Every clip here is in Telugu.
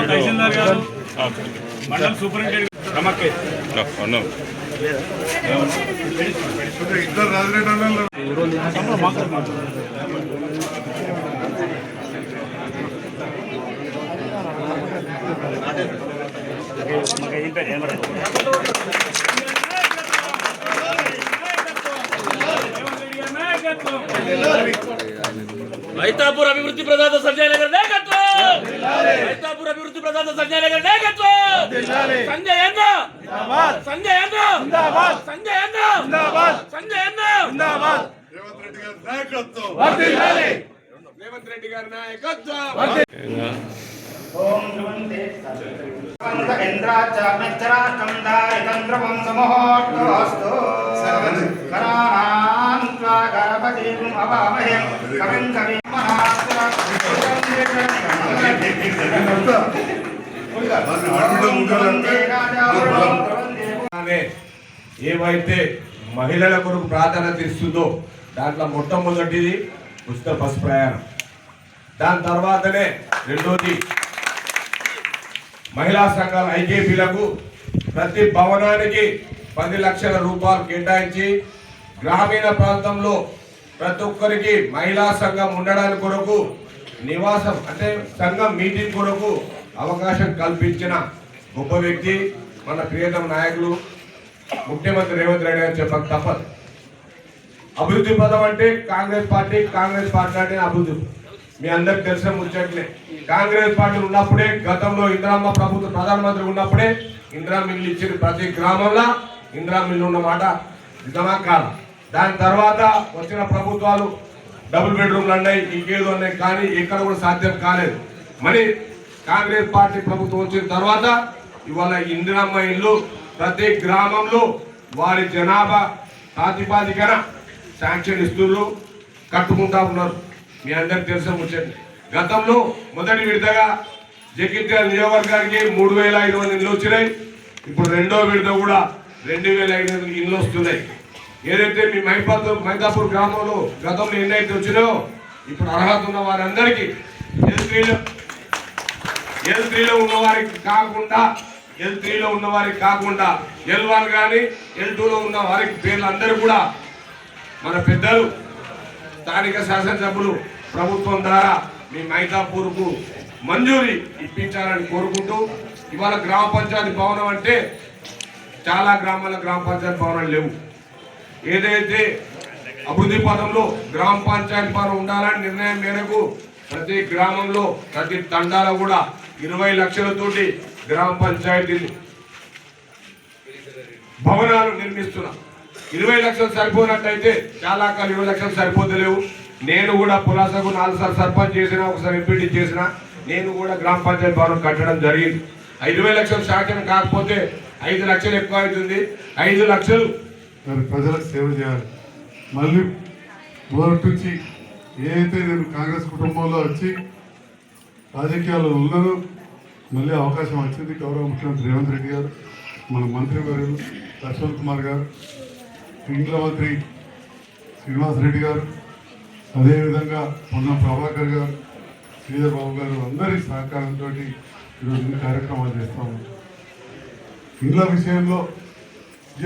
తహసీల్దార్ గారు, మండల సూపరింటెండెంట్ మైతాపూర్ అభివృద్ధి ప్రదాత సంజయ్ నగర్ నాయకత్వం, మైతాపూర్ అభివృద్ధి ప్రదాత సంజయ్ నగర్ నాయకత్వం, సంజయ్ అన్న సంజయ్ అన్న సంజయ్ అన్న సంజయ్ అన్న జిందాబాద్, రేవంత్ రెడ్డి గారి నాయకత్వం. ఓం ధ్రువంతే ఇంద్రాచమిత్రాచం దారితంద్రవం సమోహోస్తు కరాణాం త్వా గణపతిం అవామహే కవిం కవిం ఏవైతే మహిళల కొరకు ప్రాధాన్యత ఇస్తుందో దాంట్లో మొట్టమొదటిది ఉచిత బస్ ప్రయాణం, దాని తర్వాతనే రెండోది మహిళా సంఘాల ఐకేపీలకు ప్రతి భవనానికి 10 లక్షల రూపాయలు కేటాయించి గ్రామీణ ప్రాంతంలో ప్రతి ఒక్కరికి మహిళా సంఘం ఉండడానికి కొరకు నివాసం అంటే సంఘం మీటింగ్ కొరకు అవకాశం కల్పించిన గొప్ప వ్యక్తి మన ప్రియతమ నాయకులు ముఖ్యమంత్రి రేవంత్ రెడ్డి గారు చెప్పక తప్పదు. అభివృద్ధి పదం అంటే కాంగ్రెస్ పార్టీ అంటే అభివృద్ధి మీ అందరికి తెలిసిన ముచ్చట్లే. కాంగ్రెస్ పార్టీ ఉన్నప్పుడే గతంలో ఇందిరమ్మ ప్రభుత్వం ప్రధానమంత్రి ఉన్నప్పుడే ఇందిరా మిల్లు ఇచ్చిన ప్రతి గ్రామంలో ఇందిరా మిల్లు ఉన్న మాట నిజమా కాదు. దాని తర్వాత వచ్చిన ప్రభుత్వాలు డబుల్ బెడ్రూమ్లు అన్నాయి, ఇంకేదో అన్నాయి, కానీ ఎక్కడ కూడా సాధ్యం కాలేదు. మరి కాంగ్రెస్ పార్టీ ప్రభుత్వం వచ్చిన తర్వాత ఇవాళ ఇందిరమ్మ ఇల్లు ప్రతి గ్రామంలో వారి జనాభా ప్రాతిపాదికన శాంక్షన్ ఇస్తున్నారు, కట్టుకుంటా ఉన్నారు. మీ అందరికి తెలిసిన ముచ్చండి. గతంలో మొదటి విడతగా జగిత్యాల నియోజకవర్గానికి 3,500 ఇళ్ళు వచ్చినాయి. ఇప్పుడు రెండో విడత కూడా 2,500 ఇళ్ళు వస్తున్నాయి. ఏదైతే మీ మైతాపూర్ గ్రామంలో గతంలో ఎన్నైతే వచ్చినాయో ఇప్పుడు అర్హత ఉన్న వారందరికీ L3లో ఉన్న వారికి కాకుండా L1 కానీ L2లో ఉన్న వారికి పేర్లు అందరూ కూడా మన పెద్దలు స్థానిక శాసనసభ్యులు ప్రభుత్వం ద్వారా మీ మైతాపూర్కు మంజూరీ ఇప్పించాలని కోరుకుంటూ, ఇవాళ గ్రామ పంచాయతీ భవనం అంటే చాలా గ్రామాల గ్రామ పంచాయతీ భవనాలు లేవు. ఏదైతే అభివృద్ధి పదంలో గ్రామ పంచాయతీ భవనం ఉండాలని నిర్ణయం మేరకు ప్రతి గ్రామంలో ప్రతి తండాలో కూడా 20 లక్షలతోటి గ్రామ పంచాయతీ భవనాలు నిర్మిస్తున్నాం. 20 లక్షలు సరిపోయినట్టయితే చాలా 20 లక్షలు సరిపోతలేవు. నేను కూడా పులాసకు 4 సార్లు సర్పంచ్ చేసిన, ఒకసారి ఎంపీటీ చేసిన, నేను కూడా గ్రామ పంచాయతీ భవనం కట్టడం జరిగింది. 20 లక్షలు శాంక్షన్ కాకపోతే 5 లక్షలు ఎక్కువ అవుతుంది. 5 లక్షలు ప్రజలకు సేవ చేయాలి. మళ్ళీ మొదటి నుంచి ఏదైతే నేను కాంగ్రెస్ కుటుంబంలో వచ్చి రాజకీయాల్లో ఉన్నానో మళ్ళీ అవకాశం వచ్చింది. గౌరవ ముఖ్యమంత్రి రేవంత్ రెడ్డి గారు, మన మంత్రి వర్యులు లక్ష్మణ్ కుమార్ గారు, ఇండ్ల మంత్రి శ్రీనివాసరెడ్డి గారు, అదేవిధంగా పొన్నం ప్రభాకర్ గారు, శ్రీధర్ బాబు గారు అందరి సహకారంతో ఈరోజు ఇన్ని కార్యక్రమాలు చేస్తాము. ఇండ్ల విషయంలో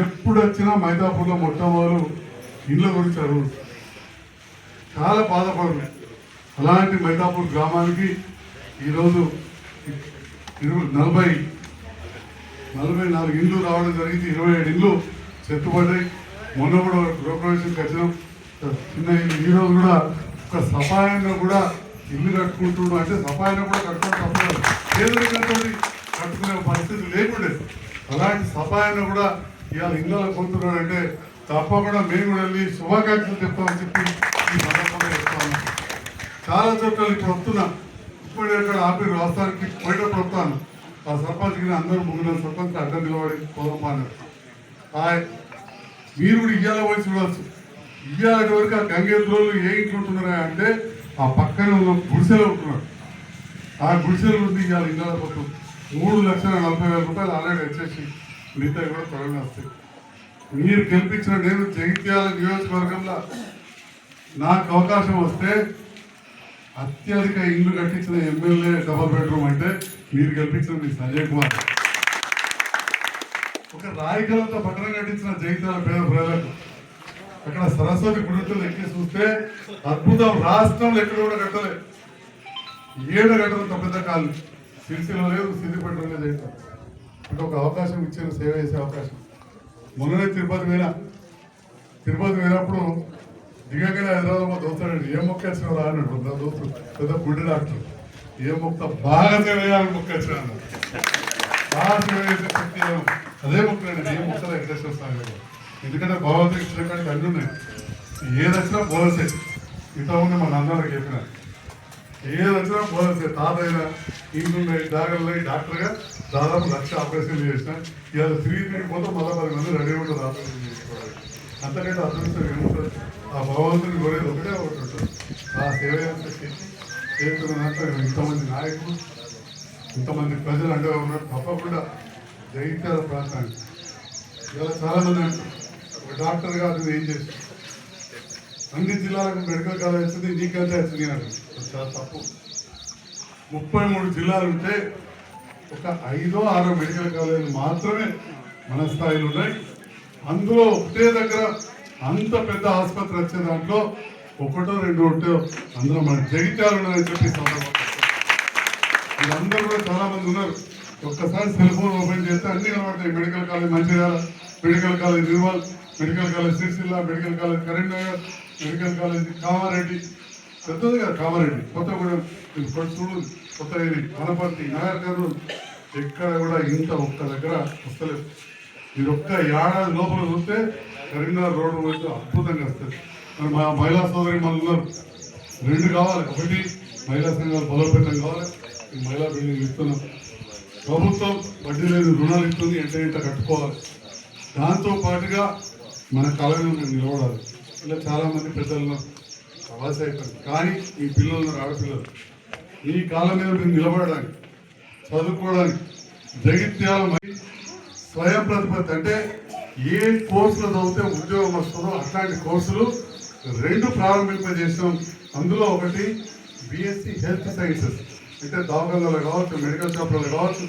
ఎప్పుడు వచ్చినా మైతాపూర్లో మొట్టమొదలు ఇండ్ల గురించి అడుగు చాలా బాధపడరు. అలాంటి మైతాపూర్ గ్రామానికి ఈరోజు 44 ఇండ్లు రావడం జరిగింది. 27 ఇండ్లు చెత్తపడ్డాయి. మొన్న కూడా గృహప్రవేశంకి వచ్చినాం. చిన్న ఇల్లు ఈరోజు కూడా ఒక సఫాయంగా కూడా ఇల్లు కట్టుకుంటున్నాం. అంటే సఫాయంగా కూడా కట్టుకోవడం తప్పదు, పేదరికంతో కట్టుకునే పరిస్థితి లేకుండే. అలాంటి సఫాయంగా కూడా ఇవాళ ఇళ్ళలో కొంటున్నాడు అంటే తప్పకుండా మేము కూడా వెళ్ళి శుభాకాంక్షలు చెప్తామని చెప్పి ఈ సందర్భంగా చెప్తాను. చాలా చోట్ల ఇప్పుడు వస్తున్నా, ఇప్పుడు ఇక్కడ ఆపి రాష్ట్రానికి పోయేటప్పుడు వస్తాను. ఆ సర్పంచ్కి అందరూ ముగ్గురు సర్పంచ్ అడ్డం నిలబడి పోదమ్మన్నారు. మీరు కూడా ఇయ్యాల పోయి చూడవచ్చు. ఇయ్యాలటి వరకు ఆ గంగేంద్రోళ్ళు ఏ ఇంట్లో ఉంటున్నారా అంటే ఆ పక్కనే ఉన్న గుడిసెలో ఉంటున్నారు. ఆ గుడిసెలు ఉంది ఇవాళ ఇళ్ళ పట్టు 3,40,000 రూపాయలు ఆల్రెడీ వచ్చేసి మిగతా కూడా త్వరగా వస్తాయి. మీరు గెలిపించిన నేను జగిత్యాల నియోజకవర్గంలో నాకు అవకాశం వస్తే అత్యధిక ఇల్లు కట్టించిన ఎమ్మెల్యే డబల్ బెడ్రూమ్ అంటే మీరు గెలిపించిన మీ సంజయ్ కుమార్. ఒక రాయకలంతా పట్టణం కట్టించిన జగిత్యాల పేద ప్రజలకు అక్కడ సరస్వతి గుడితులు ఎక్కి చూస్తే అద్భుతం. రాష్ట్రంలో ఎక్కడ కూడా కట్టలేదు, ఏడు గంటలంత పెద్ద కాలు సిరిసిలో లేదు, సిద్దిపేటలో లేదు. జగిత్యాల అంటే ఒక అవకాశం ఇచ్చారు, సేవ చేసే అవకాశం. మొన్ననే తిరుపతి పోయినప్పుడు దిగగానే హైదరాబాద్ మా దోస్తాడు ఏ మొక్క వచ్చినావు రా అన్నాడు. నా దోస్తు పెద్ద గుడ్డి డాక్టర్, ఏ మొక్క బాగా సేవ చేయాలని మొక్క వచ్చినా అన్నాడు. బాగా సేవ చేసే శక్తి అదే మొక్కలండి, ఏ మొక్కలు వెంకటేశ్వర స్వామి. ఎందుకంటే భగవంతుడు ఇచ్చిన కాడికి అన్నీ ఉన్నాయి. ఏది వచ్చినా బోనసే. ఇంత ఉంది మా నాన్నకి చెప్పిన, ఏది వచ్చినా బోనసే. తాతయ్య ఇంట్లో జాగ్రత్తగా డాక్టర్గా దాదాపు 1,00,000 ఆపరేషన్లు చేసిన. ఇవాళ తిరిగి పోతే మళ్ళీ 10 మంది రెడీ ఉంటుంది ఆపరేషన్ చేసుకోవాలి. అంతకంటే అదృష్టం ఏముంటుంది? ఆ భగవంతుని కోరేది ఒకటే ఒకటి ఉంటుంది, ఆ సేవ చేస్తున్న దాంట్లో ఇంతమంది నాయకులు, ఇంతమంది ప్రజలు అండగా ఉన్నారు. తప్పకుండా జగిత్యాల ప్రాంతానికి ఇలా చాలామంది అంటారు ఒక డాక్టర్గా అది ఏం చేస్తుంది, అన్ని జిల్లాలకు మెడికల్ కాలేజ్ వచ్చింది, నీకంటే వచ్చింది అంటారు. చాలా తప్పు. 33 జిల్లాలు ఉంటే ఒక 5-6 మెడికల్ కాలేజీలు మాత్రమే మన స్థాయిలో ఉన్నాయి. అందులో ఒకటే దగ్గర అంత పెద్ద ఆసుపత్రి వచ్చే దాంట్లో 1-2 ఉంటే అందులో మన జగిత్యాలు ఉన్నారని చెప్పి వీళ్ళందరూ కూడా చాలా మంది ఉన్నారు. ఒక్కసారి సెల్ ఫోన్ ఓపెన్ చేస్తే అన్ని కనబడతాయి. Medical college Mancherial, medical college Nirmal, medical college Sircilla, medical college Karimnagar, medical college Kamareddy, పెద్దది కదా కామారెడ్డి, కొత్తగూడెం, చూడు కొత్త వనపర్తి, నగర్ కర్నూలు, ఎక్కడ కూడా ఇంత ఒక్క దగ్గర వస్తలేదు. మీరు ఒక్క ఏడాది లోపల చూస్తే కరీంనగర్ రోడ్డు వచ్చి అద్భుతంగా వస్తుంది. మా మహిళా సోదరి మళ్ళీ ఉన్నారు, 2 కావాలి. ఒకటి మహిళా సంఘాలు బలోపేతం కావాలి, మహిళా బిల్డింగ్ ఇస్తున్నాం. ప్రభుత్వం వడ్డీ లేని రుణాలు ఇస్తుంది, ఎంట కట్టుకోవాలి. దాంతో పాటుగా మన కాలం మీద నిలబడాలి. ఇలా చాలామంది పెద్దలను ప్రవాస అయిపోయింది. కానీ ఈ పిల్లలు ఆడపిల్లలు ఈ కాలం మీద మీరు నిలబడడానికి, చదువుకోవడానికి జగిత్యాల స్వయం ప్రతిపత్తి అంటే ఏ కోర్సులో చదివితే ఉద్యోగం వస్తుందో అట్లాంటి కోర్సులు 2 ప్రారంభింపజేసాం. అందులో ఒకటి బిఎస్సి హెల్త్ సైన్సెస్, అంటే దవాఖానాలో కావచ్చు, మెడికల్ షాప్లలో కావచ్చు,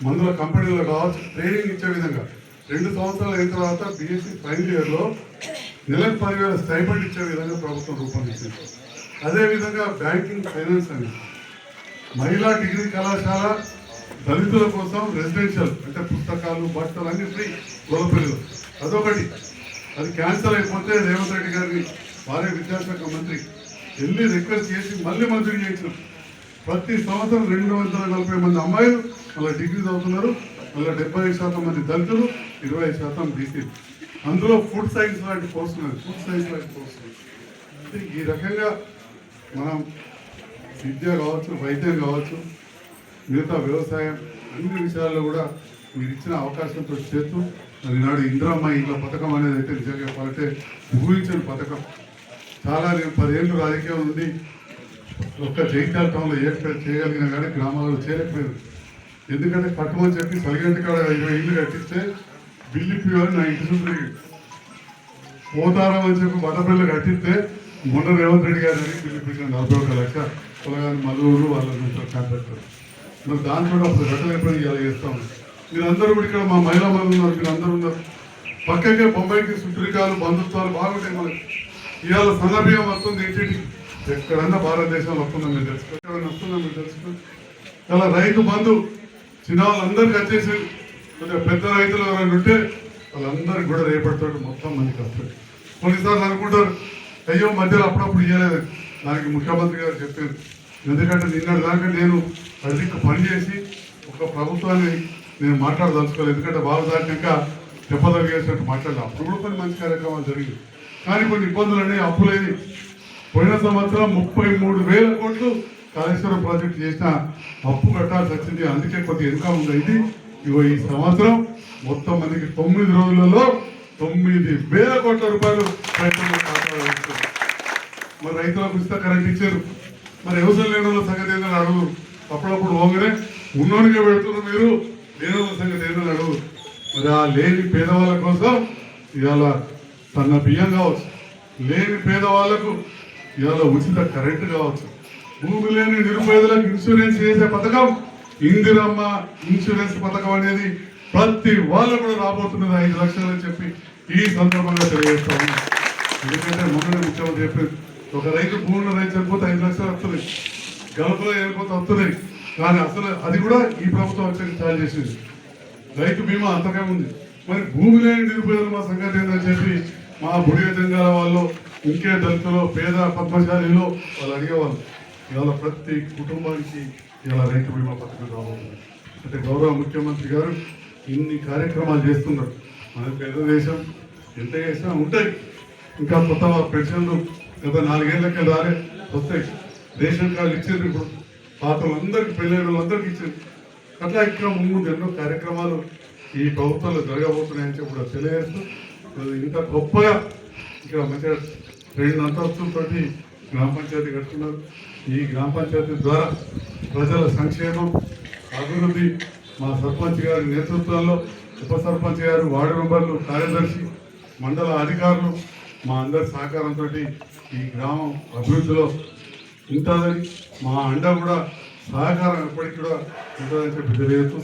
మందుల కంపెనీలో కావచ్చు, ట్రైనింగ్ ఇచ్చే విధంగా 2 సంవత్సరాలు అయిన తర్వాత బిఎస్సి ఫైనల్ ఇయర్లో నెలకు 10,000 స్టైపెండ్ ఇచ్చే విధంగా ప్రభుత్వం రూపొందించింది. అదేవిధంగా బ్యాంకింగ్ ఫైనాన్స్ అని మహిళా డిగ్రీ కళాశాల దళితుల కోసం రెసిడెన్షియల్, అంటే పుస్తకాలు, బట్టలు అన్ని ఫ్రీ గొల్లపల్లిలో. అదొకటి. అది క్యాన్సల్ అయిపోతే రేవంత్ రెడ్డి గారిని వారే విద్యాశాఖ మంత్రి వెళ్ళి రిక్వెస్ట్ చేసి మళ్ళీ మంజూరు చేయించారు. ప్రతి సంవత్సరం 240 మంది అమ్మాయిలు మళ్ళీ డిగ్రీ చదువుతున్నారు. మళ్ళీ 75% మంది దళితులు, 20% బీసీలు. అందులో ఫుడ్ సైన్స్ లాంటి కోర్సులు, అంటే ఈ రకంగా మనం విద్య కావచ్చు, వైద్యం కావచ్చు, మిగతా వ్యవసాయం అన్ని విషయాల్లో కూడా మీరు ఇచ్చిన అవకాశంతో చేస్తూ మరి నాడు ఇందిరమ్మ ఇంట్లో పథకం అనేది అయితే నిజంగా చెప్పాలంటే ఊహించిన పథకం. చాలా నేను 10 ఏళ్ళు రాజకీయం నుండి ఒక్క జగిత్యాల టౌన్లో చేయగలిగినా కానీ గ్రామాల్లో చేయలేకపోయారు. ఎందుకంటే కట్టమని చెప్పి సరిగంటి కాడ 20 ఇళ్ళు కట్టిస్తే బిల్లు ఇప్పివారు నా ఇంటి చుట్టూ పోతారం అని చెప్పి బట్టపిల్లలు కట్టిస్తే మొన్న రేవంత్ రెడ్డి గారు అని బిల్లు ఇప్పించిన 41 లక్ష పొలగాని మధువులు వాళ్ళ కాంట్రాక్టర్. మరి దాంట్లో అప్పుడు కట్టలేకపోయి ఇలా చేస్తాం. మీరందరూ కూడా ఇక్కడ మా మహిళా మంది ఉన్నారు, మీరు అందరూ ఉన్నారు. పక్కకే బొంబాయికి సుట్రికాలు, బంధుత్వాలు బాగుంటాయి. మనకి ఇవాళ సన్నబియ్యం వస్తుంది ఇంటికి, ఎక్కడన్నా భారతదేశంలో వస్తుందా మీరు తెలుసుకో, ఎక్కడన్నా వస్తుందా మీరు తెలుసుకో. ఇలా రైతు బంధు చిన్న వాళ్ళందరికీ వచ్చేసి కొంచెం పెద్ద రైతులు ఎవరైనా ఉంటే వాళ్ళందరికీ కూడా రేపటితో మొత్తం మందికి వస్తుంది. కొన్నిసార్లు అనుకుంటారు అయ్యో మధ్యలో అప్పుడప్పుడు ఇవ్వలేదు. దానికి ముఖ్యమంత్రి గారు చెప్పారు. ఎందుకంటే నిన్నటి దాకా నేను అధిక పనిచేసి ఒక ప్రభుత్వాన్ని నేను మాట్లాడదలుచుకోలేదు. ఎందుకంటే వాళ్ళు దాటినాక దెబ్బతలిగేసినట్టు మాట్లాడలేదు. అప్పుడు కూడా కొన్ని మంచి కార్యక్రమాలు జరిగింది. కానీ కొన్ని ఇబ్బందులు అనేవి అప్పులేని. పోయిన సంవత్సరం 33,000 కోట్లు కాళేశ్వరం ప్రాజెక్టు చేసిన అప్పు కట్టాల్సి వచ్చింది. అందుకే కొద్దిగా ఇన్కమ్ ఉంది. ఇది ఇగో ఈ సంవత్సరం మొత్తం మందికి 9 రోజులలో 9,000 కోట్ల రూపాయలు రైతులకు ఖాతాలో ఇచ్చారు. మరి రైతులకు ఉచిత కరెంట్ ఇచ్చారు. మరి వ్యవసాయం లేని వాళ్ళ సంగతి ఏంటని అడుగు. అప్పుడప్పుడు ఓగనే ఉన్నోనికే పెడుతున్నారు మీరు, లేని వాళ్ళ సంగతి ఏంటని అడుగు. మరి ఆ లేని పేదవాళ్ళ కోసం ఇవాళ సన్న బియ్యం కావచ్చు, లేని పేదవాళ్లకు ఇవాళ ఉచిత కరెంటు కావచ్చు, భూమి లేని నిరుపేదలకు ఇన్సూరెన్స్ చేసే పథకం ఇందిరమ్మ ఇన్సూరెన్స్ పథకం అనేది ప్రతి వాళ్ళు కూడా రాబోతున్నది 5 లక్షలు అని చెప్పి ఈ సందర్భంగా తెలియజేస్తా ఉన్నాం. ఎందుకంటే మొన్న ముఖ్యమంత్రి చెప్పింది, ఒక రైతు భూమిలో రైతు చనిపోతే 5 లక్షలు వస్తుంది, గల్ఫ్లో వెళ్ళిపోతే వస్తుంది. కానీ అసలు అది కూడా ఈ ప్రభుత్వం వచ్చి చాలు చేసింది. రైతు బీమా అంతగా ఉంది. మరి భూమి లేని నిరుపేదలు మా సంగతి ఏంటని చెప్పి మా బుడిగ జంగాల వాళ్ళు, ఇంకే దళితులు, పేద పద్మశాలిలో వాళ్ళు అడిగేవాళ్ళు. ఇవాళ ప్రతి కుటుంబానికి ఇలా రైతు బీమా పథకం రాబోతుంది. అంటే గౌరవ ముఖ్యమంత్రి గారు ఇన్ని కార్యక్రమాలు చేస్తున్నారు. మన పేద దేశం ఎంత చేసినా ఉంటాయి. ఇంకా కొత్త పెన్షన్లు గత 4 ఏళ్ళకే రాలే, వస్తాయి. రేషన్ కార్డులు ఇచ్చిండ్రు, ఇప్పుడు పాత వాళ్ళందరికీ, పెళ్ళైన వాళ్ళందరికీ ఇచ్చింది. అట్లా ఇంకా ముందు ఎన్నో కార్యక్రమాలు ఈ ప్రభుత్వంలో జరగబోతున్నాయని చెప్పి కూడా తెలియజేస్తూ, ఇంత గొప్పగా ఇక్కడ మంచిగా 2 అంతస్తులతోటి గ్రామ పంచాయతీ కట్టుకున్నారు. ఈ గ్రామ పంచాయతీ ద్వారా ప్రజల సంక్షేమం, అభివృద్ధి మా సర్పంచ్ గారి నేతృత్వంలో, ఉప సర్పంచ్ గారు, వార్డు మెంబర్లు, కార్యదర్శి, మండల అధికారులు మా అందరి సహకారంతో ఈ గ్రామం అభివృద్ధిలో ఉంటుందని, మా అండ కూడా సహకారం ఎప్పటికీ కూడా ఉంటుందని చెప్పి తెలియజేస్తూ